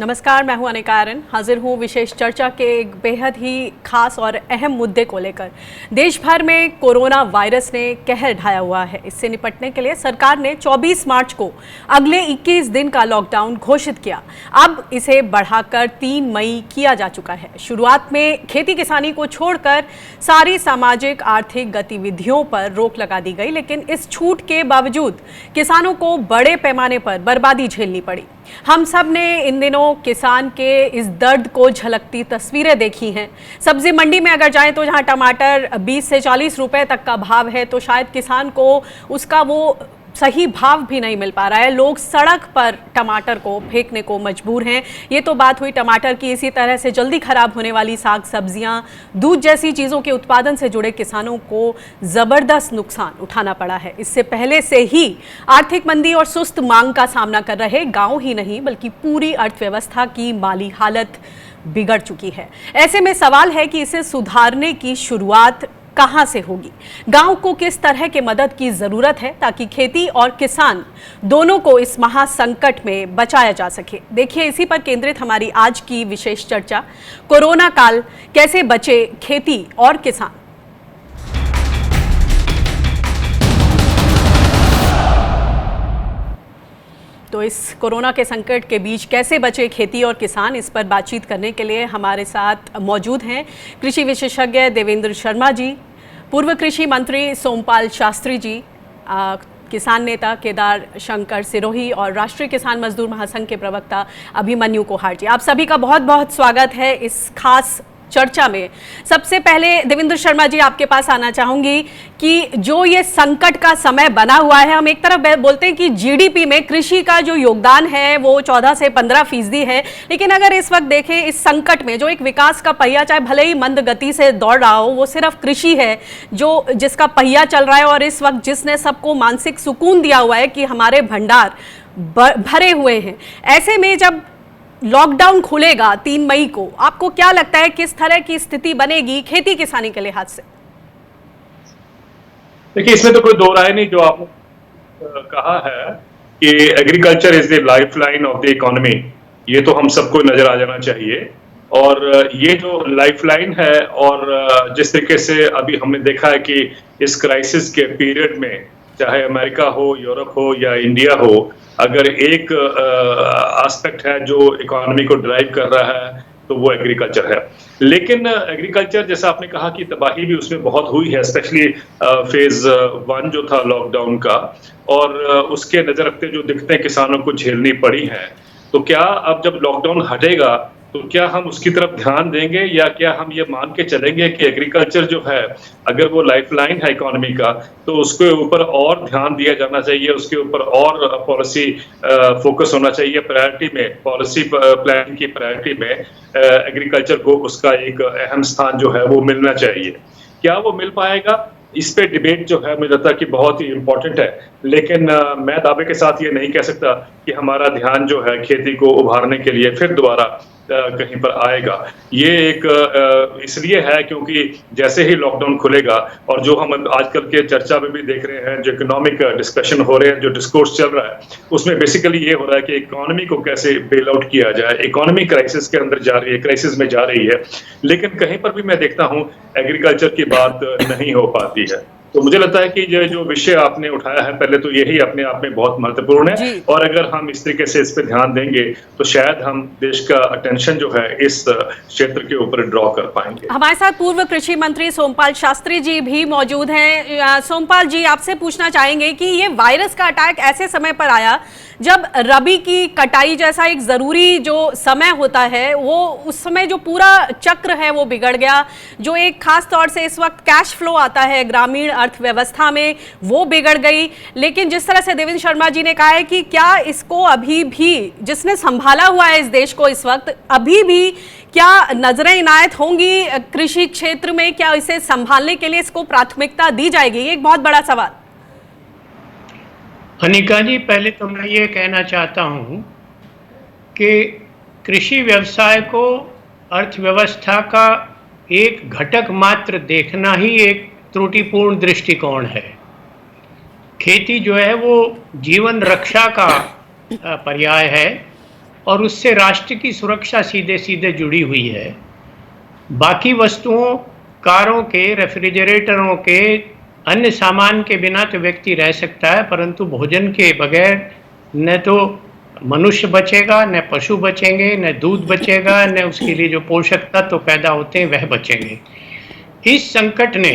नमस्कार, मैं हूं अनिका आर्यन। हाजिर हूं विशेष चर्चा के एक बेहद ही खास और अहम मुद्दे को लेकर। देश भर में कोरोना वायरस ने कहर ढाया हुआ है। इससे निपटने के लिए सरकार ने 24 मार्च को अगले 21 दिन का लॉकडाउन घोषित किया। अब इसे बढ़ाकर 3 मई किया जा चुका है। शुरुआत में खेती किसानी को छोड़कर सारी सामाजिक आर्थिक गतिविधियों पर रोक लगा दी गई, लेकिन इस छूट के बावजूद किसानों को बड़े पैमाने पर बर्बादी झेलनी पड़ी। हम सब ने इन दिनों किसान के इस दर्द को झलकती तस्वीरें देखी हैं। सब्जी मंडी में अगर जाएं तो जहां टमाटर 20 से 40 रुपए तक का भाव है, तो शायद किसान को उसका वो सही भाव भी नहीं मिल पा रहा है। लोग सड़क पर टमाटर को फेंकने को मजबूर हैं। ये तो बात हुई टमाटर की। इसी तरह से जल्दी खराब होने वाली साग सब्जियां, दूध जैसी चीज़ों के उत्पादन से जुड़े किसानों को ज़बरदस्त नुकसान उठाना पड़ा है। इससे पहले से ही आर्थिक मंदी और सुस्त मांग का सामना कर रहे गाँव ही नहीं बल्कि पूरी अर्थव्यवस्था की माली हालत बिगड़ चुकी है। ऐसे में सवाल है कि इसे सुधारने की शुरुआत कहां से होगी? गांव को किस तरह के मदद की जरूरत है ताकि खेती और किसान दोनों को इस महासंकट में बचाया जा सके? देखिए, इसी पर केंद्रित हमारी आज की विशेष चर्चा। कोरोना काल कैसे बचे खेती और किसान। तो इस कोरोना के संकट के बीच कैसे बचे खेती और किसान, इस पर बातचीत करने के लिए हमारे साथ मौजूद हैं कृषि विशेषज्ञ देवेंद्र शर्मा जी, पूर्व कृषि मंत्री सोमपाल शास्त्री जी, किसान नेता केदार शंकर सिरोही और राष्ट्रीय किसान मजदूर महासंघ के प्रवक्ता अभिमन्यु कोहार जी। आप सभी का बहुत बहुत स्वागत है इस खास चर्चा में। सबसे पहले देवेंद्र शर्मा जी, आपके पास आना चाहूंगी कि जो ये संकट का समय बना हुआ है, हम एक तरफ बोलते हैं कि जीडीपी में कृषि का जो योगदान है वो 14 से 15% है, लेकिन अगर इस वक्त देखें इस संकट में जो एक विकास का पहिया चाहे भले ही मंद गति से दौड़ रहा हो, वो सिर्फ कृषि है जो जिसका पहिया चल रहा है और इस वक्त जिसने सबको मानसिक सुकून दिया हुआ है कि हमारे भंडार भरे हुए हैं। ऐसे में जब लॉकडाउन खुलेगा 3 मई को, आपको क्या लगता है किस तरह की स्थिति बनेगी खेती किसानी के लिहाज से? देखिए, इसमें तो कोई दो राय नहीं। जो आपने कहा है कि agriculture is the lifeline of the economy, ये तो हम सबको नजर आ जाना चाहिए। और ये जो लाइफलाइन है और जिस तरीके से अभी हमने देखा है कि इस क्राइसिस के पीरियड में चाहे अमेरिका हो, यूरोप हो या इंडिया हो, अगर एक एस्पेक्ट है जो इकोनॉमी को ड्राइव कर रहा है तो वो एग्रीकल्चर है। लेकिन एग्रीकल्चर, जैसा आपने कहा कि तबाही भी उसमें बहुत हुई है, स्पेशली फेज 1 जो था लॉकडाउन का, और उसके नजर रखते जो दिक्कतें किसानों को झेलनी पड़ी हैं। तो क्या अब जब लॉकडाउन हटेगा तो क्या हम उसकी तरफ ध्यान देंगे या क्या हम ये मान के चलेंगे कि एग्रीकल्चर जो है, अगर वो लाइफलाइन है इकोनॉमी का, तो उसके ऊपर और ध्यान दिया जाना चाहिए, उसके ऊपर और पॉलिसी फोकस होना चाहिए। प्रायोरिटी में, पॉलिसी प्लानिंग की प्रायोरिटी में एग्रीकल्चर को उसका एक अहम स्थान जो है वो मिलना चाहिए। क्या वो मिल पाएगा, इस पे डिबेट जो है मुझे लगता है कि बहुत ही इम्पोर्टेंट है। लेकिन मैं दावे के साथ ये नहीं कह सकता कि हमारा ध्यान जो है खेती को उभारने के लिए फिर दोबारा कहीं पर आएगा। ये एक इसलिए है क्योंकि जैसे ही लॉकडाउन खुलेगा और जो हम आजकल के चर्चा में भी देख रहे हैं, जो इकोनॉमिक डिस्कशन हो रहे हैं, जो डिस्कोर्स चल रहा है, उसमें बेसिकली ये हो रहा है कि इकोनॉमी को कैसे बेल आउट किया जाए। इकोनॉमी क्राइसिस के अंदर जा रही है, क्राइसिस में जा रही है, लेकिन कहीं पर भी मैं देखता हूँ एग्रीकल्चर की बात नहीं हो पाती है। तो मुझे लगता है कि ये जो विषय आपने उठाया है, पहले तो यही अपने आप में बहुत महत्वपूर्ण है, और अगर हम इस तरीके से इस पे ध्यान देंगे तो शायद हम देश का अटेंशन जो है इस क्षेत्र के ऊपर ड्रॉ कर पाएंगे। हमारे साथ पूर्व कृषि मंत्री सोमपाल शास्त्री जी भी मौजूद हैं। सोमपाल जी, आपसे पूछना चाहेंगे कि ये वायरस का अटैक ऐसे समय पर आया जब रबी की कटाई जैसा एक जरूरी जो समय होता है, वो उस समय जो पूरा चक्र है वो बिगड़ गया। जो एक खास तौर से इस वक्त कैश फ्लो आता है ग्रामीण अर्थव्यवस्था में, वो बिगड़ गई। लेकिन जिस तरह से देवेंद्र शर्मा जी ने कहा है कि क्या इसको अभी भी, जिसने संभाला हुआ है इस देश को इस वक्त, अभी भी क्या नजरें इनायत होंगी कृषि क्षेत्र में? क्या इसे संभालने के लिए इसको प्राथमिकता दी जाएगी? ये एक बहुत बड़ा सवाल। अनिका जी, पहले तो मैं ये कहना चाहता हूँ कि कृषि व्यवसाय को अर्थव्यवस्था का एक घटक मात्र देखना ही एक त्रुटिपूर्ण दृष्टिकोण है। खेती जो है वो जीवन रक्षा का पर्याय है और उससे राष्ट्र की सुरक्षा सीधे सीधे जुड़ी हुई है। बाकी वस्तुओं, कारों के, रेफ्रिजरेटरों के, अन्य सामान के बिना तो व्यक्ति रह सकता है, परंतु भोजन के बगैर न तो मनुष्य बचेगा, न पशु बचेंगे, न दूध बचेगा, न उसके लिए जो पोषक तत्व पैदा होते हैं वह बचेंगे। इस संकट ने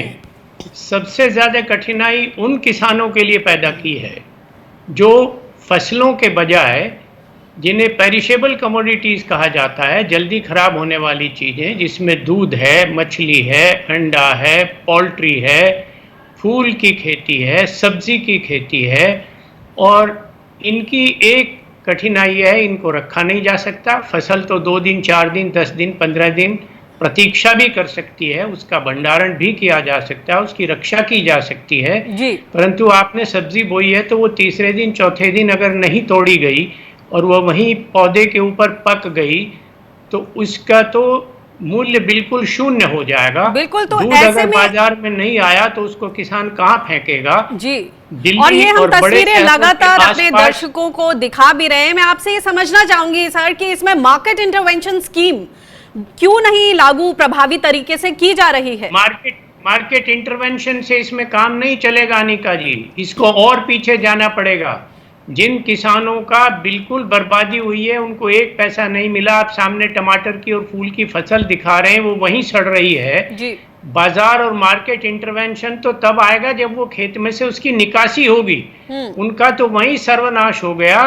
सबसे ज़्यादा कठिनाई उन किसानों के लिए पैदा की है जो फसलों के बजाय, जिन्हें पेरिशेबल कमोडिटीज़ कहा जाता है, जल्दी खराब होने वाली चीज़ें, जिसमें दूध है, मछली है, अंडा है, पोल्ट्री है, फूल की खेती है, सब्जी की खेती है, और इनकी एक कठिनाई है, इनको रखा नहीं जा सकता। फसल तो 2 दिन, 4 दिन, 10 दिन, 15 दिन प्रतीक्षा भी कर सकती है, उसका भंडारण भी किया जा सकता है, उसकी रक्षा की जा सकती है जी। परंतु आपने सब्जी बोई है तो वो तीसरे दिन, चौथे दिन अगर नहीं तोड़ी गई और वो वहीं पौधे के ऊपर पक गई तो उसका तो मूल्य बिल्कुल शून्य हो जाएगा। बिल्कुल, तो दूध ऐसे अगर में बाजार में नहीं आया तो उसको किसान कहाँ फेंकेगा? जी, दिल्ली और ये हम और बड़े तस्वीरें शहरों के लगातार अपने आसपास- दर्शकों को दिखा भी रहे हैं। मैं आपसे ये समझना चाहूंगी सर कि इसमें मार्केट इंटरवेंशन स्कीम क्यों नहीं लागू प्रभावी तरीके से की जा रही है? मार्केट इंटरवेंशन से इसमें काम नहीं चलेगा अनिका जी, इसको और पीछे जाना पड़ेगा। जिन किसानों का बिल्कुल बर्बादी हुई है, उनको एक पैसा नहीं मिला। आप सामने टमाटर की और फूल की फसल दिखा रहे हैं, वो वहीं सड़ रही है जी। बाजार और मार्केट इंटरवेंशन तो तब आएगा जब वो खेत में से उसकी निकासी होगी। उनका तो वहीं सर्वनाश हो गया।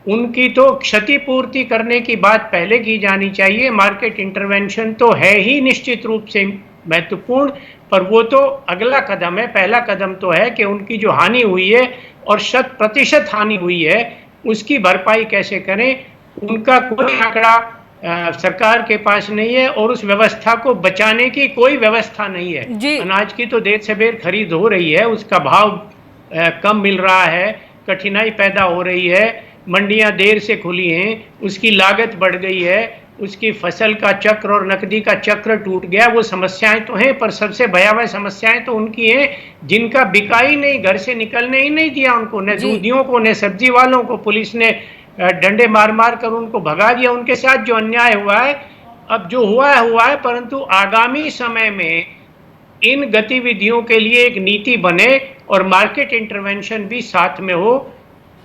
उनकी तो क्षतिपूर्ति करने की बात पहले की जानी चाहिए। मार्केट इंटरवेंशन तो है ही निश्चित रूप से महत्वपूर्ण, पर वो तो अगला कदम है। पहला कदम तो है कि उनकी जो हानि हुई है और 100% हानि हुई है उसकी भरपाई कैसे करें। उनका कोई आंकड़ा सरकार के पास नहीं है और उस व्यवस्था को बचाने की कोई व्यवस्था नहीं है। अनाज की तो देर सबेर खरीद हो रही है, उसका भाव कम मिल रहा है, कठिनाई पैदा हो रही है, मंडियां देर से खुली हैं, उसकी लागत बढ़ गई है, उसकी फसल का चक्र और नकदी का चक्र टूट गया। वो समस्याएं तो हैं, पर सबसे भयावह समस्याएं तो उनकी हैं जिनका बिका ही नहीं, घर से निकलने ही नहीं दिया उनको, न दूधियों को, न सब्जी वालों को। पुलिस ने डंडे मार मार कर उनको भगा दिया। उनके साथ जो अन्याय हुआ है, अब जो हुआ है, परंतु आगामी समय में इन गतिविधियों के लिए एक नीति बने और मार्केट इंटरवेंशन भी साथ में हो,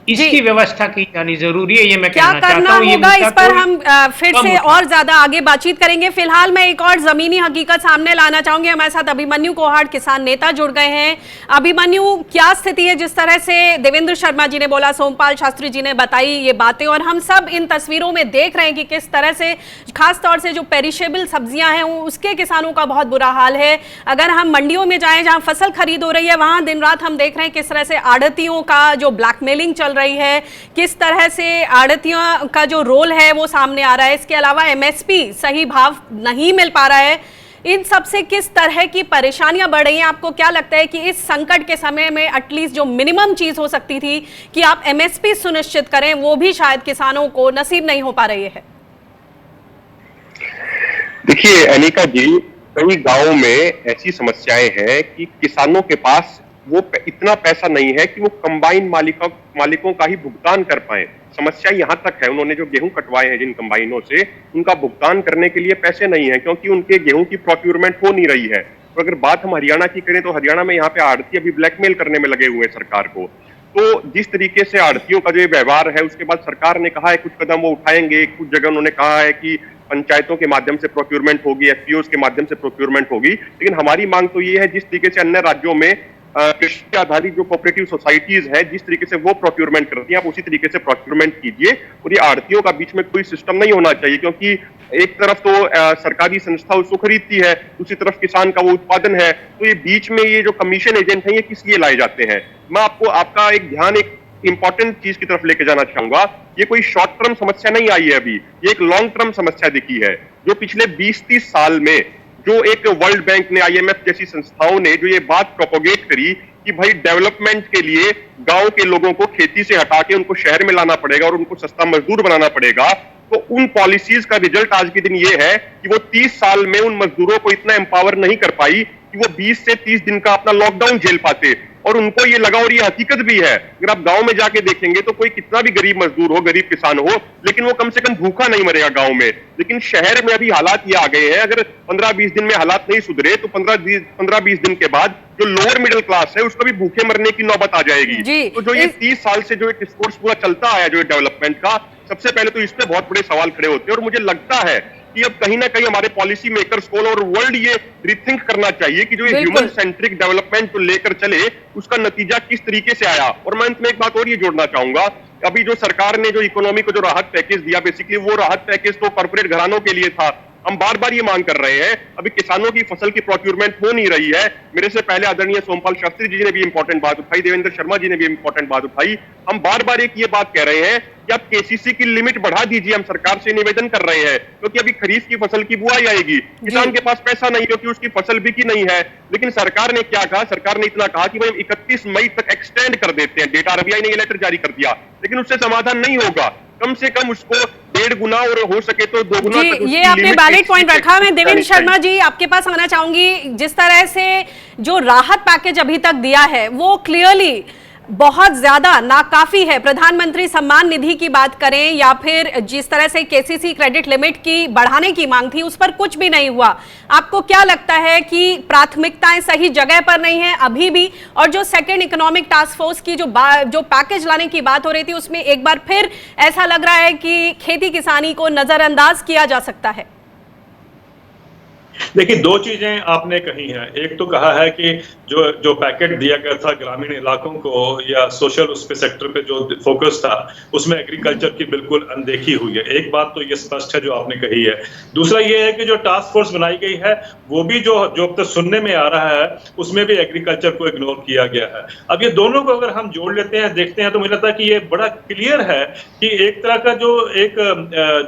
इसकी व्यवस्था की जानी जरूरी है। ये मैं क्या कहना चाहता करना हूं। होगा इस पर हम फिर से और ज्यादा आगे बातचीत करेंगे। फिलहाल मैं एक और जमीनी हकीकत सामने लाना चाहूंगी। हमारे साथ अभिमन्यु कोहाट, किसान नेता, जुड़ गए हैं। अभिमन्यु, क्या स्थिति है? जिस तरह से देवेंद्र शर्मा जी ने बोला, सोमपाल शास्त्री जी ने बताई ये बातें, और हम सब इन तस्वीरों में देख रहे हैं कि किस तरह से खास तौर से जो पेरिशेबल सब्जियां हैं उसके किसानों का बहुत बुरा हाल है। अगर हम मंडियों में जाएं जहां फसल खरीद हो रही है, वहां दिन रात हम देख रहे हैं किस तरह से आढ़तियों का जो ब्लैकमेलिंग चल रही है, किस तरह से आढ़तियों का जो रोल है वो सामने आ रहा है। इसके अलावा एमएसपी सही भाव नहीं मिल पा रहा है। इन सब से किस तरह की परेशानियां बढ़ रही हैं? आपको क्या लगता है कि इस संकट के समय में एटलीस्ट जो मिनिमम चीज हो सकती थी कि आप एमएसपी सुनिश्चित करें, वो भी शायद किसानों को नसीब नहीं हो पा रही है? देखिए अनिका जी, कई गांवों में ऐसी समस्याएं हैं कि किसानों के पास वो इतना पैसा नहीं है कि वो कंबाइन मालिकों का ही भुगतान कर पाए। समस्या यहाँ तक है, उन्होंने जो गेहूं कटवाए हैं जिन कंबाइनों से, उनका भुगतान करने के लिए पैसे नहीं है क्योंकि उनके गेहूं की प्रोक्योरमेंट हो नहीं रही है। तो अगर बात हम हरियाणा की करें तो हरियाणा में यहाँ पे आढ़ती अभी ब्लैकमेल करने में लगे हुए हैं सरकार को। तो जिस तरीके से आढ़तियों का जो व्यवहार है, उसके बाद सरकार ने कहा है कुछ कदम वो उठाएंगे। कुछ जगह उन्होंने कहा है कि पंचायतों के माध्यम से प्रोक्योरमेंट होगी, एफपीओ के माध्यम से प्रोक्योरमेंट होगी। लेकिन हमारी मांग तो ये है, जिस तरीके से अन्य राज्यों में कृषि आधारित जो कोऑपरेटिव सोसाइटीज है, जिस तरीके से वो प्रोक्योरमेंट करती हैं, आप उसी तरीके से प्रोक्योरमेंट कीजिए। और ये आढ़तियों का बीच में कोई सिस्टम नहीं होना चाहिए, क्योंकि एक तरफ तो सरकारी संस्था उसको खरीदती है, दूसरी तरफ किसान का वो उत्पादन है। तो ये बीच में ये जो कमीशन एजेंट है, ये किस लिए लाए जाते हैं? मैं आपका एक ध्यान एक इंपॉर्टेंट चीज की तरफ लेके जाना चाहूंगा। ये कोई शॉर्ट टर्म समस्या नहीं आई है अभी, ये एक लॉन्ग टर्म समस्या दिखी है, जो पिछले 20-30 साल में जो एक वर्ल्ड बैंक ने, आईएमएफ जैसी संस्थाओं ने जो ये बात प्रोपोगेट करी कि भाई डेवलपमेंट के लिए गांव के लोगों को खेती से हटा के उनको शहर में लाना पड़ेगा और उनको सस्ता मजदूर बनाना पड़ेगा। तो उन पॉलिसीज का रिजल्ट आज के दिन ये है कि वो 30 साल में उन मजदूरों को इतना एम्पावर नहीं कर पाई कि वो 20 से 30 दिन का अपना लॉकडाउन झेल पाते, और उनको ये लगा, और ये हकीकत भी है। अगर आप गांव में जाके देखेंगे तो कोई कितना भी गरीब मजदूर हो, गरीब किसान हो, लेकिन वो कम से कम भूखा नहीं मरेगा गांव में। लेकिन शहर में अभी हालात ये आ गए हैं, अगर 15-20 दिन में हालात नहीं सुधरे तो 15-20 दिन के बाद जो लोअर मिडिल क्लास है उसको भी भूखे मरने की नौबत आ जाएगी। तो जो ये 30 साल से जो एक डिस्कोर्स पूरा चलता आया जो डेवलपमेंट का, सबसे पहले तो इस पे बहुत बड़े सवाल खड़े होते हैं। और मुझे लगता है कि अब कहीं ना कहीं हमारे पॉलिसी मेकर्स को और वर्ल्ड ये रिथिंक करना चाहिए कि जो ये ह्यूमन सेंट्रिक डेवलपमेंट को लेकर चले उसका नतीजा किस तरीके से आया। और मैं अंत में एक बात और ये जोड़ना चाहूंगा, अभी जो सरकार ने जो इकोनॉमी को जो राहत पैकेज दिया, बेसिकली वो राहत पैकेज तो कॉर्पोरेट घरानों के लिए था। हम बार बार ये मांग कर रहे हैं, अभी किसानों की फसल की प्रोक्यूरमेंट हो नहीं रही है। मेरे से पहले आदरणीय सोमपाल शास्त्री जी ने भी इंपॉर्टेंट बात उठाई, देवेंद्र शर्मा जी ने भी इंपॉर्टेंट बात उठाई। हम बार बार एक ये बात कह रहे हैं कि आप केसीसी की लिमिट बढ़ा दीजिए, हम सरकार से निवेदन कर रहे हैं, क्योंकि अभी खरीफ की फसल की बुआई आएगी, किसान के पास पैसा नहीं क्योंकि उसकी फसल बिकी नहीं है। लेकिन सरकार ने क्या कहा, सरकार ने इतना कहा कि भाई हम 31 मई तक एक्सटेंड कर देते हैं डेटा। आरबीआई ने ये लेटर जारी कर दिया, लेकिन उससे समाधान नहीं होगा। कम से कम उसको 1.5 गुना और हो सके तो 2 गुना तक। ये आपने वैलिड पॉइंट रखा। मैं देवेंद्र शर्मा जी आपके पास आना चाहूंगी। जिस तरह से जो राहत पैकेज अभी तक दिया है वो क्लियरली बहुत ज्यादा नाकाफी है। प्रधानमंत्री सम्मान निधि की बात करें या फिर जिस तरह से केसीसी क्रेडिट लिमिट की बढ़ाने की मांग थी उस पर कुछ भी नहीं हुआ। आपको क्या लगता है कि प्राथमिकताएं सही जगह पर नहीं है अभी भी? और जो सेकंड इकोनॉमिक टास्क फोर्स की जो पैकेज लाने की बात हो रही थी उसमें एक बार फिर ऐसा लग रहा है कि खेती किसानी को नजरअंदाज किया जा सकता है। देखिए, दो चीजें आपने कही हैं। एक तो कहा है कि जो पैकेट दिया गया था ग्रामीण इलाकों को या सोशल उस पे सेक्टर पे जो फोकस था उसमें एग्रीकल्चर की बिल्कुल अनदेखी हुई है। एक बात तो ये स्पष्ट है जो आपने कही है। दूसरा ये है कि जो टास्क फोर्स बनाई गई है वो भी जो अब तक सुनने में आ रहा है उसमें भी एग्रीकल्चर को इग्नोर किया गया है। अब ये दोनों को अगर हम जोड़ लेते हैं, देखते हैं, तो मुझे लगता है कि ये बड़ा क्लियर है कि एक तरह का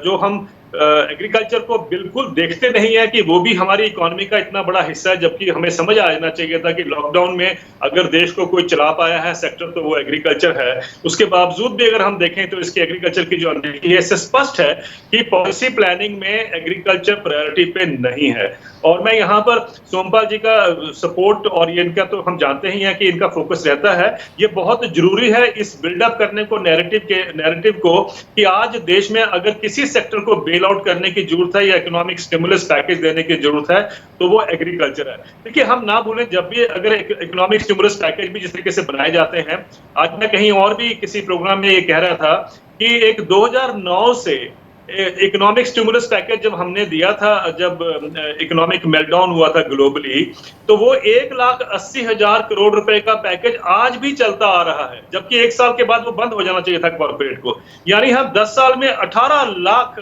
जो हम एग्रीकल्चर को बिल्कुल देखते नहीं है कि वो भी हमारी इकोनॉमी का इतना बड़ा हिस्सा है, जबकि हमें समझ आ जाना चाहिए था कि लॉकडाउन में अगर देश को कोई चला पाया है सेक्टर तो वो एग्रीकल्चर है। उसके बावजूद भी अगर हम देखें तो इसकी एग्रीकल्चर की जो अनदेखी है, इससे स्पष्ट है कि पॉलिसी प्लानिंग में एग्रीकल्चर प्रायोरिटी पे नहीं है। और मैं यहाँ पर सोमपाल जी का सपोर्ट और ये इनका तो हम जानते ही हैं कि इनका फोकस रहता है। ये बहुत जरूरी है इस बिल्डअप करने को नैरेटिव को कि आज देश में अगर किसी सेक्टर को बेल आउट करने की जरूरत है या इकोनॉमिक स्टिमुलस पैकेज देने की जरूरत है तो वो एग्रीकल्चर है। देखिए, हम ना भूलें जब भी अगर इकोनॉमिक स्टिमुलस पैकेज भी जिस तरीके से बनाए जाते हैं, आज मैं कहीं और भी किसी प्रोग्राम में ये कह रहा था कि एक 2009 से इकोनॉमिक स्टिमुलस पैकेज जब हमने दिया था, जब इकोनॉमिक मेल्टडाउन हुआ था ग्लोबली, तो वो 1,80,000 करोड़ रुपए का पैकेज आज भी चलता आ रहा है, जबकि 1 साल के बाद वो बंद हो जाना चाहिए था कॉर्पोरेट को। यानी हम 10 साल में 18 लाख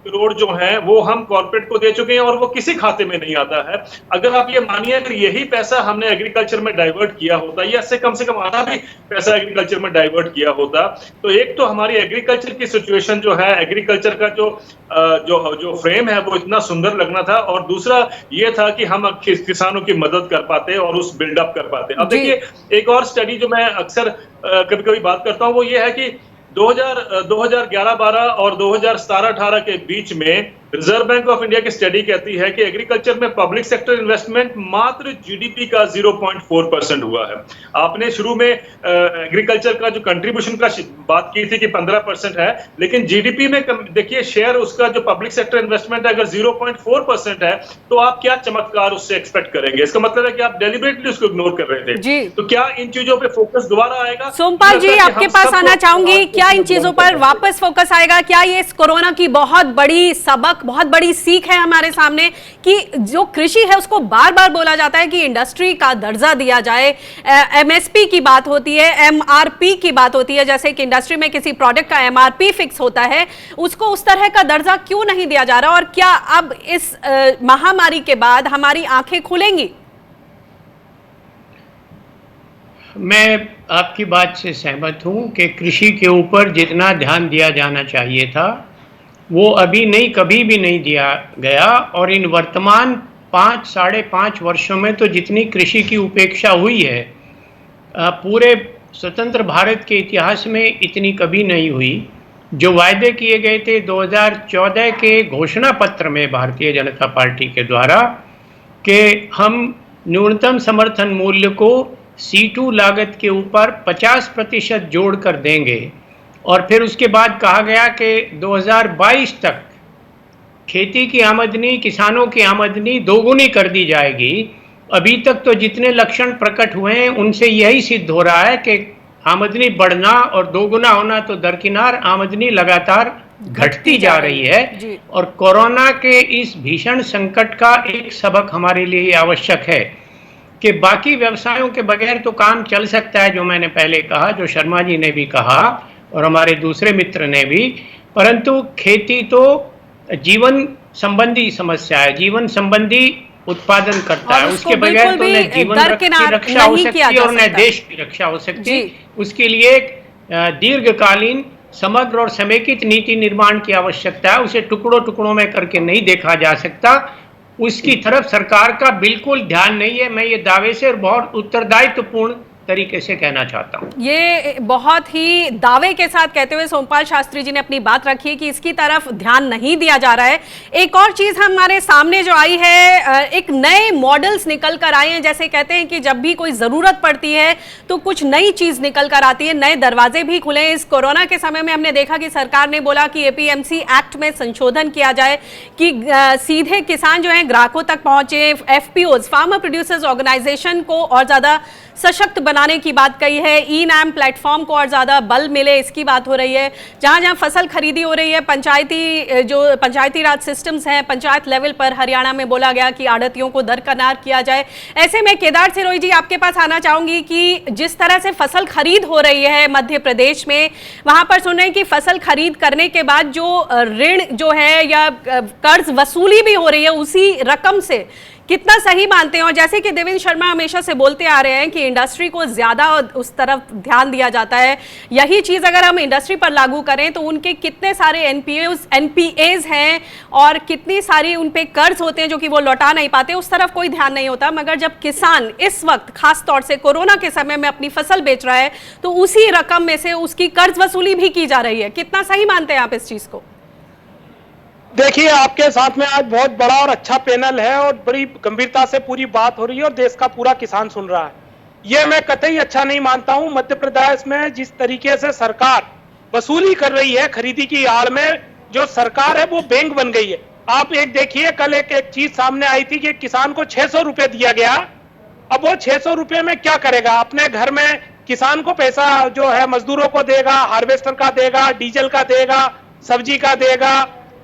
करोड़ जो है वो हम कॉर्पोरेट को दे चुके हैं और वो किसी खाते में नहीं आता है। अगर आप ये मानिए अगर यही पैसा हमने एग्रीकल्चर में डाइवर्ट किया होता या इससे कम से कम आधा भी पैसा एग्रीकल्चर में डाइवर्ट किया होता, तो एक तो हमारी एग्रीकल्चर की सिचुएशन जो है, एग्रीकल्चर का जो फ्रेम है वो इतना सुंदर लगना था, और दूसरा ये था कि हम किसानों की मदद कर पाते और उस बिल्डअप कर पाते। अब देखिए, एक और स्टडी जो मैं अक्सर कभी कभी बात करता हूँ वो ये है कि 2011-12 और 2017-18 के बीच में रिजर्व बैंक ऑफ इंडिया की स्टडी कहती है कि एग्रीकल्चर में पब्लिक सेक्टर इन्वेस्टमेंट मात्र जीडीपी का 0.4% हुआ है। आपने शुरू में एग्रीकल्चर का जो कंट्रीब्यूशन का बात की थी कि 15% है, लेकिन जीडीपी में देखिए शेयर उसका जो पब्लिक सेक्टर इन्वेस्टमेंट है अगर 0.4% है तो आप क्या चमत्कार उससे एक्सपेक्ट करेंगे? इसका मतलब है कि आप डेलिबरेटली उसको इग्नोर कर रहे थे। तो क्या इन चीजों पर फोकस दोबारा आएगा? सोमपाल जी आपके पास आना चाहूंगी, क्या इन चीजों पर वापस फोकस आएगा? क्या ये इस कोरोना की बहुत बड़ी सबक, बहुत बड़ी सीख है हमारे सामने कि जो कृषि है उसको बार बार बोला जाता है कि इंडस्ट्री का दर्जा दिया जाए, एमएसपी की बात होती है, एमआरपी की बात होती है, जैसे कि इंडस्ट्री में किसी प्रोडक्ट का एमआरपी फिक्स होता है, उसको उस तरह का दर्जा क्यों नहीं दिया जा रहा? और क्या अब इस महामारी के बाद हमारी आंखें खुलेंगी? मैं आपकी बात से सहमत हूं कि कृषि के ऊपर जितना ध्यान दिया जाना चाहिए था वो अभी नहीं, कभी भी नहीं दिया गया। और इन वर्तमान 5-5.5 वर्षों में तो जितनी कृषि की उपेक्षा हुई है पूरे स्वतंत्र भारत के इतिहास में इतनी कभी नहीं हुई। जो वायदे किए गए थे 2014 के घोषणा पत्र में भारतीय जनता पार्टी के द्वारा कि हम न्यूनतम समर्थन मूल्य को C2 लागत के ऊपर 50% जोड़कर देंगे। और फिर उसके बाद कहा गया कि 2022 तक खेती की आमदनी, किसानों की आमदनी दोगुनी कर दी जाएगी। अभी तक तो जितने लक्षण प्रकट हुए हैं उनसे यही सिद्ध हो रहा है कि आमदनी बढ़ना और दोगुना होना तो दरकिनार, आमदनी लगातार घटती जा रही है। और कोरोना के इस भीषण संकट का एक सबक हमारे लिए आवश्यक है कि बाकी व्यवसायों के बगैर तो काम चल सकता है, जो मैंने पहले कहा, जो शर्मा जी ने भी कहा और हमारे दूसरे मित्र ने भी, परंतु खेती तो जीवन संबंधी समस्या है, जीवन संबंधी उत्पादन करता है। उसके बगैर तो न जीवन की रक्षा हो सकती है और न देश की रक्षा हो सकती। उसके लिए एक दीर्घकालीन, समग्र और समेकित नीति निर्माण की आवश्यकता है। उसे टुकड़ों टुकड़ों में करके नहीं देखा जा सकता। उसकी तरफ सरकार का बिल्कुल ध्यान नहीं है। मैं ये दावे से और बहुत उत्तरदायित्वपूर्ण तरीके से कहना चाहता हूं। ये बहुत ही दावे के साथ कहते हुए सोमपाल शास्त्री जी ने अपनी बात रखी है कि इसकी तरफ ध्यान नहीं दिया जा रहा है। एक और चीज हमारे सामने जो आई है, एक नए मॉडल्स निकल कर आए हैं। जैसे कहते हैं कि जब भी कोई जरूरत पड़ती है तो कुछ नई चीज निकल कर आती है, नए दरवाजे भी खुले। इस कोरोना के समय में हमने देखा कि सरकार ने बोला कि APMC एक्ट में संशोधन किया जाए कि सीधे किसान जो है ग्राहकों तक पहुंचे। FPOs, फार्मर प्रोड्यूसर्स ऑर्गेनाइजेशन को और ज्यादा सशक्त बनाने की बात कही है। ई-नाम प्लेटफॉर्म को और ज्यादा बल मिले, इसकी बात हो रही है। जहां जहां फसल खरीदी हो रही है, पंचायती राज सिस्टम्स हैं, पंचायत लेवल पर हरियाणा में बोला गया कि आढ़तियों को दरकिनार किया जाए। ऐसे में केदार सिरोही जी आपके पास आना चाहूंगी कि जिस तरह से फसल खरीद हो रही है मध्य प्रदेश में, वहां पर सुन रहे हैं कि फसल खरीद करने के बाद जो ऋण जो है या कर्ज वसूली भी हो रही है उसी रकम से, कितना सही मानते हैं? और जैसे कि देवेंद्र शर्मा हमेशा से बोलते आ रहे हैं कि इंडस्ट्री को ज्यादा उस तरफ ध्यान दिया जाता है, यही चीज अगर हम इंडस्ट्री पर लागू करें तो उनके कितने सारे NPAs हैं और कितनी सारी उन पे कर्ज होते हैं जो कि वो लौटा नहीं पाते, उस तरफ कोई ध्यान नहीं होता। मगर जब किसान इस वक्त खास तौर से कोरोना के समय में अपनी फसल बेच रहा है तो उसी रकम में से उसकी कर्ज वसूली भी की जा रही है। कितना सही मानते हैं आप इस चीज को? देखिए, आपके साथ में आज बहुत बड़ा और अच्छा पैनल है और बड़ी गंभीरता से पूरी बात हो रही है और देश का पूरा किसान सुन रहा है। ये मैं कतई अच्छा नहीं मानता हूं। मध्य प्रदेश में जिस तरीके से सरकार वसूली कर रही है खरीदी की आड़ में, जो सरकार है वो बैंक बन गई है। आप एक देखिए, कल एक चीज सामने आई थी कि किसान को 600 रुपए दिया गया। अब वो 600 रुपए में क्या करेगा? अपने घर में किसान को पैसा जो है मजदूरों को देगा, हार्वेस्टर का देगा, डीजल का देगा, सब्जी का देगा,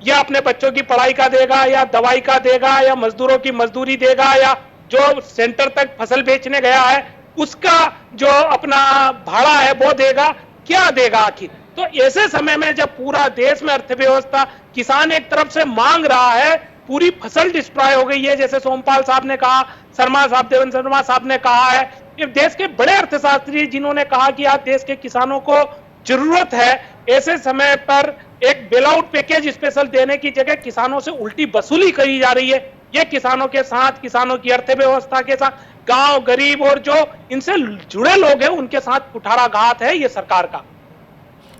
या अपने बच्चों की पढ़ाई का देगा, या दवाई का देगा, या मजदूरों की मजदूरी देगा, या जो सेंटर तक फसल बेचने गया है उसका जो अपना भाड़ा है वो देगा। क्या देगा आखिर? तो ऐसे समय में जब पूरा देश में अर्थव्यवस्था, किसान एक तरफ से मांग रहा है, पूरी फसल डिस्ट्रॉय हो गई है, जैसे सोमपाल साहब ने कहा, देवेंद्र शर्मा साहब ने कहा है, ये देश के बड़े अर्थशास्त्री जिन्होंने कहा कि आज देश के किसानों को जरूरत है, ऐसे समय पर एक बेल आउट पैकेज स्पेशल देने की जगह किसानों से उल्टी वसूली करी जा रही है। ये किसानों के साथ, किसानों की अर्थव्यवस्था के साथ, गांव गरीब और जो इनसे जुड़े लोग हैं उनके साथ कुठाराघात है ये सरकार का।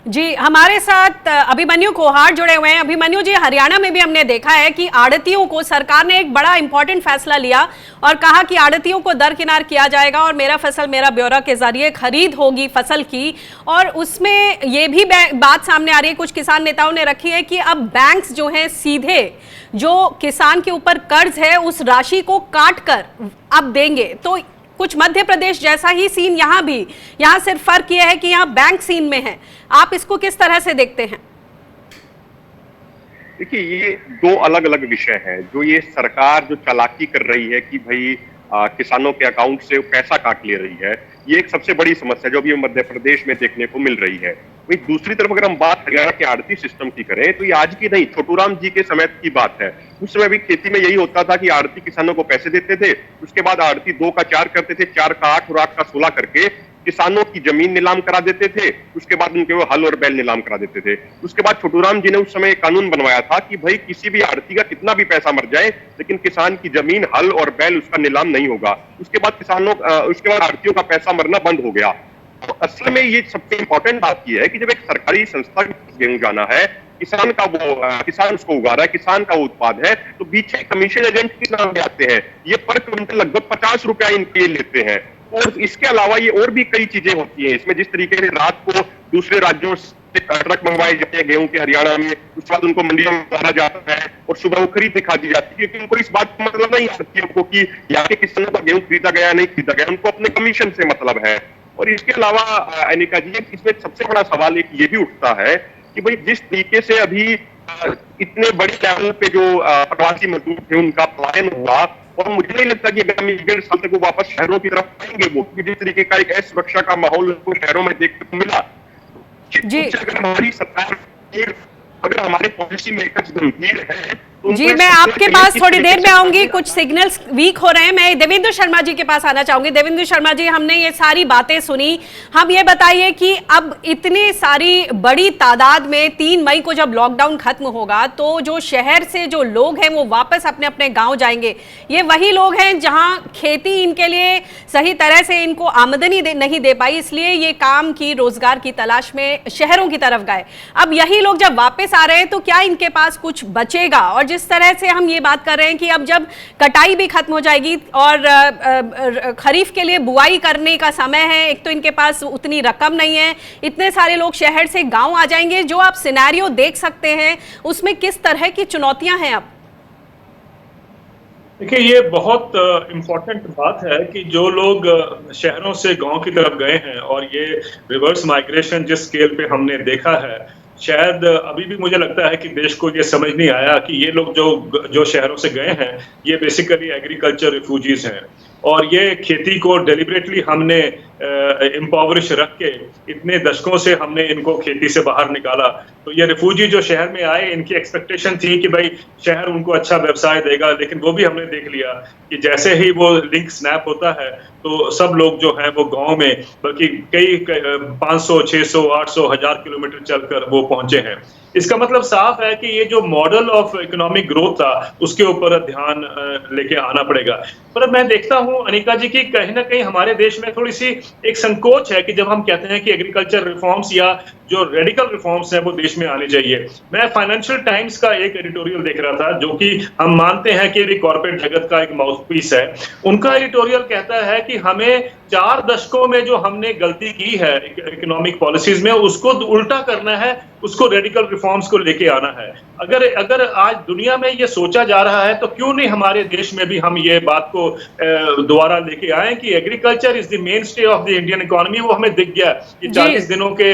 जी, हमारे साथ अभिमन्यु कोहार जुड़े हुए हैं। अभिमन्यु जी, हरियाणा में भी हमने देखा है कि आढ़तियों को सरकार ने एक बड़ा इंपॉर्टेंट फैसला लिया और कहा कि आढ़तियों को दरकिनार किया जाएगा और मेरा फसल मेरा ब्यौरा के जरिए खरीद होगी फसल की। और उसमें ये भी बात सामने आ रही है, कुछ किसान नेताओं ने रखी है कि अब बैंक्स जो हैं सीधे जो किसान के ऊपर कर्ज है उस राशि को काट कर अब देंगे। तो कुछ मध्य प्रदेश जैसा ही सीन यहाँ भी, यहाँ सिर्फ फर्क यह है कि यहाँ बैंक सीन में है। आप इसको किस तरह से देखते हैं? देखिए, ये दो अलग अलग विषय हैं। जो ये सरकार जो चालाकी कर रही है कि भाई किसानों के अकाउंट से पैसा काट ले रही है, ये एक सबसे बड़ी समस्या जो अभी मध्य प्रदेश में देखने को मिल रही है। वही दूसरी तरफ अगर हम बात हरियाणा के आड़ती सिस्टम की करें तो ये आज की नहीं, छोटूराम जी के समय की बात है। उस समय भी खेती में यही होता था कि आड़ती किसानों को पैसे देते थे, उसके बाद आड़ती 2 का 4 करते थे, 4 का 8 और 8 का 16 करके किसानों की जमीन नीलाम करा देते थे। उसके बाद उनके वो हल और बैल नीलाम करा देते थे। उसके बाद छोटूराम जी ने उस समय एक कानून बनवाया था कि भाई किसी भी आड़ती का कितना भी पैसा मर जाए लेकिन किसान की जमीन, हल और बैल उसका नीलाम नहीं होगा। उसके बाद आड़तियों का पैसा मरना बंद हो गया। तो असल में ये सबसे इंपॉर्टेंट बात यह है कि जब एक सरकारी संस्था के पास गेहूं जाना है किसान का वो किसान उसको उगा रहा है, किसान का वो उत्पाद है, तो बीच कमीशन एजेंट किस नाम पे आते हैं, ये पर क्विंटल लगभग 50 रुपया इनके लेते हैं। और इसके अलावा ये और भी कई चीजें होती हैं इसमें, जिस तरीके से रात को दूसरे राज्यों से ट्रक मंगवाए जाते हैं गेहूं के हरियाणा में, उसके बाद उनको मंडियों में उतारा जाता है और सुबह वो खरीद दिखा दी जाती है, क्योंकि उनको इस बात का मतलब नहीं आती उनको कि यहाँ के किसानों का गेहूं खरीदा गया नहीं खरीदा गया, उनको अपने कमीशन से मतलब है। और इसके अलावा अनिका जी, इसमें सबसे बड़ा सवाल एक ये भी उठता है कि भाई जिस तरीके से अभी इतने बड़े लेवल पे जो प्रवासी मजदूर थे उनका पलायन हुआ, और मुझे नहीं लगता कि आगामी 1.5 साल तक वो वापस शहरों की तरफ आएंगे, वो जिस तरीके का एक असुरक्षा का माहौल उनको शहरों में देखने को मिला। जी अगर हमारी सरकार, अगर हमारे पॉलिसी मेकर्स गंभीर है, जी, मैं आपके पास थोड़ी देर में आऊंगी, कुछ सिग्नल्स वीक हो रहे हैं। मैं देवेंद्र शर्मा जी के पास आना चाहूंगी। देवेंद्र शर्मा जी, हमने ये सारी बातें सुनी, हम ये बताइए कि अब इतनी सारी बड़ी तादाद में 3 मई को जब लॉकडाउन खत्म होगा तो जो शहर से जो लोग हैं वो वापस अपने अपने गांव जाएंगे। ये वही लोग हैं जहां खेती इनके लिए सही तरह से इनको आमदनी नहीं दे पाई, इसलिए ये काम की रोजगार की तलाश में शहरों की तरफ गए। अब यही लोग जब वापस आ रहे हैं तो क्या इनके पास कुछ बचेगा? और जिस तरह से हम ये बात कर रहे हैं कि अब जब कटाई भी खत्म हो जाएगी और खरीफ के लिए बुआई करने का समय है, एक तो इनके पास उतनी रकम नहीं है, इतने सारे लोग शहर से गांव आ जाएंगे, जो आप सिनेरियो देख सकते हैं उसमें किस तरह की चुनौतियां हैं? अब देखिए, ये बहुत इम्पोर्टेंट बात है कि जो लोग शहरों से गांव की तरफ गए हैं और ये रिवर्स माइग्रेशन जिस स्केल पे हमने देखा है, शायद अभी भी मुझे लगता है कि देश को ये समझ नहीं आया कि ये लोग जो शहरों से गए हैं ये बेसिकली एग्रीकल्चर रिफ्यूजीज हैं, और ये खेती को डेलिबरेटली हमने इम्पावरिश रख के इतने दशकों से हमने इनको खेती से बाहर निकाला। तो ये रिफ्यूजी जो शहर में आए, इनकी एक्सपेक्टेशन थी कि भाई शहर उनको अच्छा व्यवसाय देगा, लेकिन वो भी हमने देख लिया कि जैसे ही वो लिंक स्नैप होता है तो सब लोग जो हैं वो गांव में, बल्कि कई 500, 600, 800, 1000 किलोमीटर चलकर वो पहुंचे हैं। इसका मतलब साफ है कि ये जो मॉडल ऑफ इकोनॉमिक ग्रोथ था उसके ऊपर ध्यान लेके आना पड़ेगा। पर मैं देखता हूं अनिका जी की कहीं ना कहीं हमारे देश में थोड़ी सी एक संकोच है कि जब हम कहते हैं कि एग्रीकल्चर रिफॉर्म्स या जो रेडिकल रिफॉर्म्स हैं वो देश में आने चाहिए। मैं फाइनेंशियल टाइम्स का एक एडिटोरियल देख रहा था, जो कि हम मानते हैं कि कॉर्पोरेट जगत का एक माउथपीस है। उनका एडिटोरियल कहता है कि हमें 4 दशकों में जो हमने गलती की है इकोनॉमिक पॉलिसीज में, उसको उल्टा करना है, उसको रेडिकल रिफॉर्म्स को लेके आना है। अगर आज दुनिया में ये सोचा जा रहा है तो क्यों नहीं हमारे देश में भी हम ये बात को दोबारा लेके आए कि agriculture is the main stay of the Indian economy. वो हमें दिख गया कि 40 दिनों के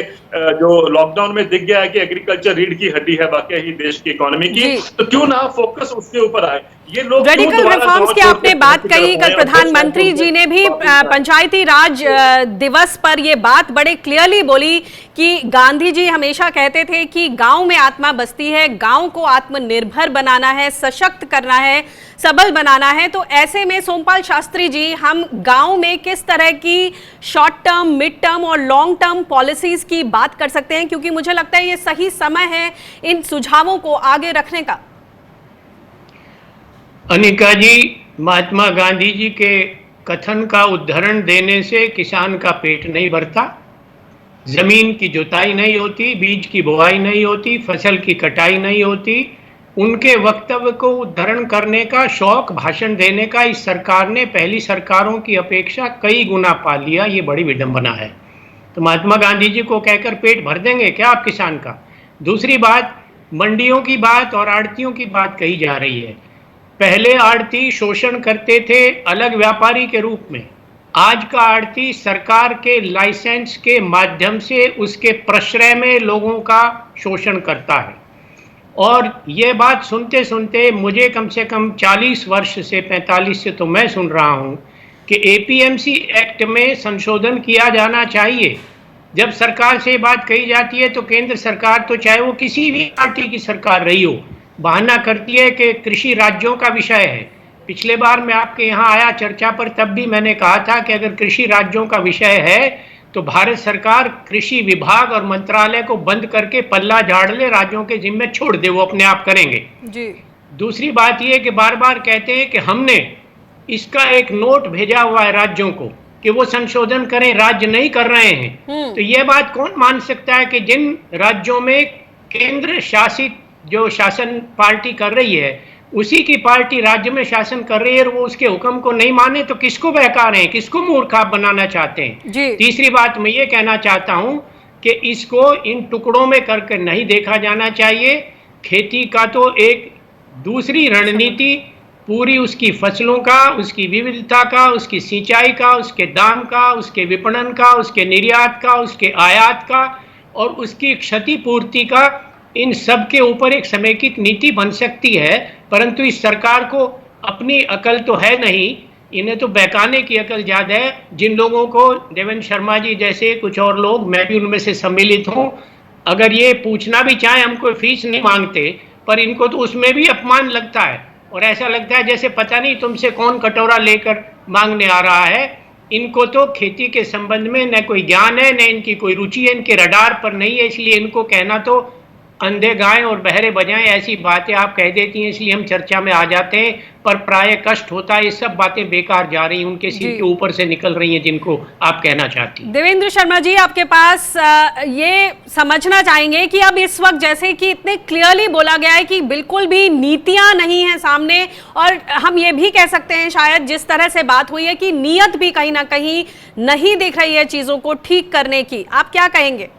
जो लॉकडाउन में दिख गया है कि एग्रीकल्चर रीढ़ की हड्डी है बाकी ही देश की इकोनॉमी की, तो क्यों ना फोकस उसके ऊपर आए। ये लोग रेडिकल रिफॉर्म्स की आपने बात कही, कल प्रधानमंत्री जी ने भी पंचायती राज दिवस पर ये बात बड़े क्लियरली बोली कि गांधी जी हमेशा कहते थे कि गांव में आत्मा बसती है, गांव को आत्मनिर्भर बनाना है, सशक्त करना है, सबल बनाना है। तो ऐसे में सोमपाल शास्त्री जी, हम गांव में किस तरह की शॉर्ट टर्म, मिड टर्म और लॉन्ग टर्म पॉलिसीज की बात कर सकते हैं? क्योंकि मुझे लगता है ये सही समय है इन सुझावों को आगे रखने का। अनिका जी, महात्मा गांधी जी के कथन का उदाहरण देने से किसान का पेट नहीं भरता, जमीन की जुताई नहीं होती, बीज की बुआई नहीं होती, फसल की कटाई नहीं होती। उनके वक्तव्य को उद्धरण करने का शौक, भाषण देने का इस सरकार ने पहली सरकारों की अपेक्षा कई गुना पा लिया। ये बड़ी विडंबना है। तो महात्मा गांधी जी को कहकर पेट भर देंगे क्या आप किसान का? दूसरी बात, मंडियों की बात और आड़तियों की बात कही जा रही है। पहले आड़ती शोषण करते थे अलग व्यापारी के रूप में, आज का आड़ती सरकार के लाइसेंस के माध्यम से उसके प्रश्रय में लोगों का शोषण करता है। और ये बात सुनते सुनते मुझे कम से कम 40 वर्ष से 45 से तो मैं सुन रहा हूँ कि एपीएमसी एक्ट में संशोधन किया जाना चाहिए। जब सरकार से बात कही जाती है तो केंद्र सरकार, तो चाहे वो किसी भी पार्टी की सरकार रही हो, बहाना करती है कि कृषि राज्यों का विषय है। पिछले बार मैं आपके यहाँ आया चर्चा पर, तब भी मैंने कहा था कि अगर कृषि राज्यों का विषय है तो भारत सरकार कृषि विभाग और मंत्रालय को बंद करके पल्ला झाड़ ले, राज्यों के जिम्मे छोड़ दे, वो अपने आप करेंगे जी। दूसरी बात यह कि बार बार कहते हैं कि हमने इसका एक नोट भेजा हुआ है राज्यों को कि वो संशोधन करें, राज्य नहीं कर रहे हैं। तो यह बात कौन मान सकता है कि जिन राज्यों में केंद्र शासित जो शासन पार्टी कर रही है, उसी की पार्टी राज्य में शासन कर रही है और वो उसके हुक्म को नहीं माने तो किसको बहका रहे हैं, किसको मूर्खा बनाना चाहते हैं। जी। तीसरी बात मैं ये कहना चाहता हूं कि इसको इन टुकड़ों में करके नहीं देखा जाना चाहिए। खेती का तो एक दूसरी रणनीति, पूरी उसकी फसलों का, उसकी विविधता का, उसकी सिंचाई का, उसके दाम का, उसके विपणन का, उसके निर्यात का, उसके आयात का और उसकी क्षतिपूर्ति का, इन सब के ऊपर एक समेकित नीति बन सकती है। परंतु इस सरकार को अपनी अकल तो है नहीं, इन्हें तो बहकाने की अकल ज्यादा है। जिन लोगों को देवेंद्र शर्मा जी जैसे कुछ और लोग, मैं भी उनमें से सम्मिलित हूं, अगर ये पूछना भी चाहे, हम कोई फीस नहीं मांगते, पर इनको तो उसमें भी अपमान लगता है और ऐसा लगता है जैसे पता नहीं तुमसे कौन कटोरा लेकर मांगने आ रहा है। इनको तो खेती के संबंध में न कोई ज्ञान है, न इनकी कोई रुचि है, इनके रडार पर नहीं है। इसलिए इनको कहना तो अंधे गाएं और बहरे बजाएं, ऐसी बातें आप कह देती हैं, इसलिए हम चर्चा में आ जाते हैं, पर प्राय कष्ट होता है। ये सब बातें बेकार जा रही हैं, उनके सिर के ऊपर से निकल रही हैं, जिनको आप कहना चाहती हैं। देवेंद्र शर्मा जी, आपके पास ये समझना चाहेंगे कि अब इस वक्त जैसे कि इतने क्लियरली बोला गया है कि बिल्कुल भी नीतियां नहीं है सामने, और हम ये भी कह सकते हैं शायद जिस तरह से बात हुई है कि नीयत भी कहीं ना कहीं नहीं दिख रही है चीजों को ठीक करने की, आप क्या कहेंगे?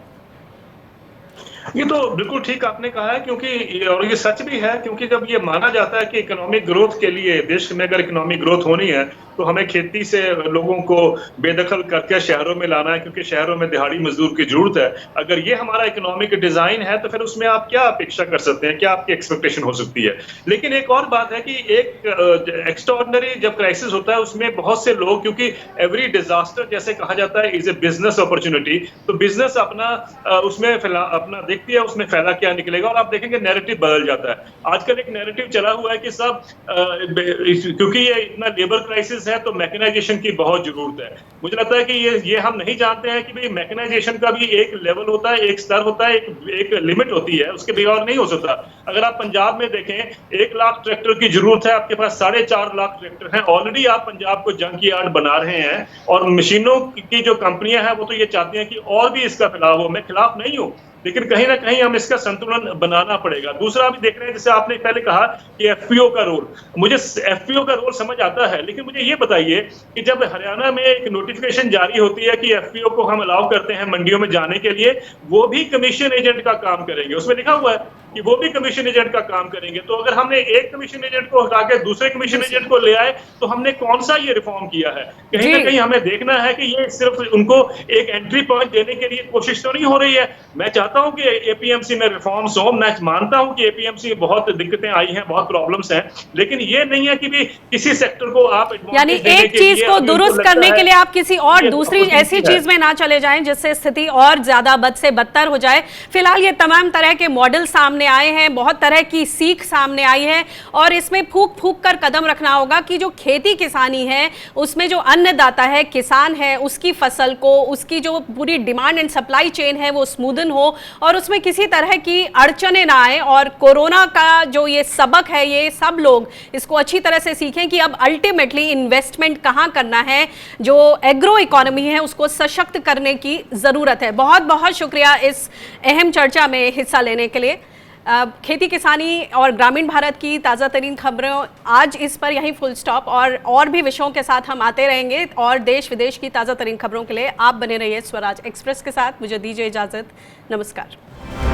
ये तो बिल्कुल ठीक आपने कहा है, क्योंकि और ये सच भी है, क्योंकि जब ये माना जाता है कि इकोनॉमिक ग्रोथ के लिए, देश में अगर इकोनॉमिक ग्रोथ होनी है तो हमें खेती से लोगों को बेदखल करके शहरों में लाना है, क्योंकि शहरों में दिहाड़ी मजदूर की जरूरत है। अगर ये हमारा इकोनॉमिक डिजाइन है तो फिर उसमें आप क्या अपेक्षा कर सकते हैं, क्या आपकी एक्सपेक्टेशन हो सकती है। लेकिन एक और बात है कि एक एक्स्ट्राऑर्डिनरी जब क्राइसिस होता है उसमें बहुत से लोग, क्योंकि एवरी डिजास्टर जैसे कहा जाता है इज ए बिजनेस अपॉर्चुनिटी, तो बिजनेस अपना उसमें अपना देखती है उसमें फायदा क्या निकलेगा, और आप देखेंगे नैरेटिव बदल जाता है। आजकल एक नैरेटिव चला हुआ है कि सब क्योंकि ये इतना लेबर क्राइसिस है तो मैकेनाइजेशन की बहुत जरूरत है। मुझे लगता है कि ये हम नहीं जानते हैं कि भाई मैकेनाइजेशन का भी एक लेवल होता है, एक स्तर होता है, एक लिमिट होती है, उसके बगैर नहीं हो सकता। अगर आप पंजाब में देखें 1 लाख ट्रैक्टर की जरूरत है, आपके पास 4.5 लाख ट्रैक्टर हैं। ऑलरेडी आप पंजाब को जंकयार्ड बना रहे हैं, और मशीनों की जो कंपनियां हैं वो तो ये चाहती हैं कि और भी इसका फैलाव हो। मैं खिलाफ नहीं हूं, लेकिन कहीं ना कहीं हम इसका संतुलन बनाना पड़ेगा। दूसरा भी देख रहे हैं, जैसे आपने पहले कहा कि एफपीओ का रोल, मुझे एफपीओ का रोल समझ आता है, लेकिन मुझे ये बताइए कि जब हरियाणा में एक नोटिफिकेशन जारी होती है कि एफपीओ को हम अलाउ करते हैं मंडियों में जाने के लिए, वो भी कमीशन एजेंट का काम करेंगे, उसमें लिखा हुआ है कि वो भी कमीशन एजेंट का काम करेंगे। तो अगर हमने एक कमीशन एजेंट को हटा के दूसरे कमीशन एजेंट को ले आए तो हमने कौन सा ये रिफॉर्म किया है? कहीं ना कहीं हमें देखना है कि ये सिर्फ उनको एक एंट्री पॉइंट देने के लिए कोशिश तो नहीं हो रही है। मैं चाहता हूं कि एपीएमसी में रिफॉर्म्स हो, मैं मानता हूं कि एपीएमसी में बहुत दिक्कतें आई हैं, बहुत प्रॉब्लम्स हैं, लेकिन ये नहीं है कि भी किसी सेक्टर को आप यानी एक चीज को दुरुस्त करने के लिए आप किसी और दूसरी ऐसी चीज में ना चले जाएं जिससे स्थिति और ज्यादा बद से बदतर हो जाए। फिलहाल ये तमाम तरह के मॉडल सामने आए हैं, बहुत तरह की सीख सामने आई है, और इसमें फूक फूक कर कदम रखना होगा कि जो खेती किसानी है उसमें जो अन्नदाता है, किसान है, उसकी फसल को, उसकी जो पूरी डिमांड एंड सप्लाई चेन है वो स्मूदन हो और उसमें किसी तरह की अड़चने ना आए। और कोरोना का जो ये सबक है, ये सब लोग इसको अच्छी तरह से सीखें कि अब अल्टीमेटली इन्वेस्टमेंट कहां करना है, जो एग्रो इकोनॉमी है उसको सशक्त करने की जरूरत है। बहुत बहुत शुक्रिया इस अहम चर्चा में हिस्सा लेने के लिए। खेती किसानी और ग्रामीण भारत की ताज़ा तरीन खबरों आज इस पर यहीं फुल स्टॉप, और भी विषयों के साथ हम आते रहेंगे, और देश विदेश की ताज़ा तरीन खबरों के लिए आप बने रहिए स्वराज एक्सप्रेस के साथ। मुझे दीजिए इजाज़त, नमस्कार।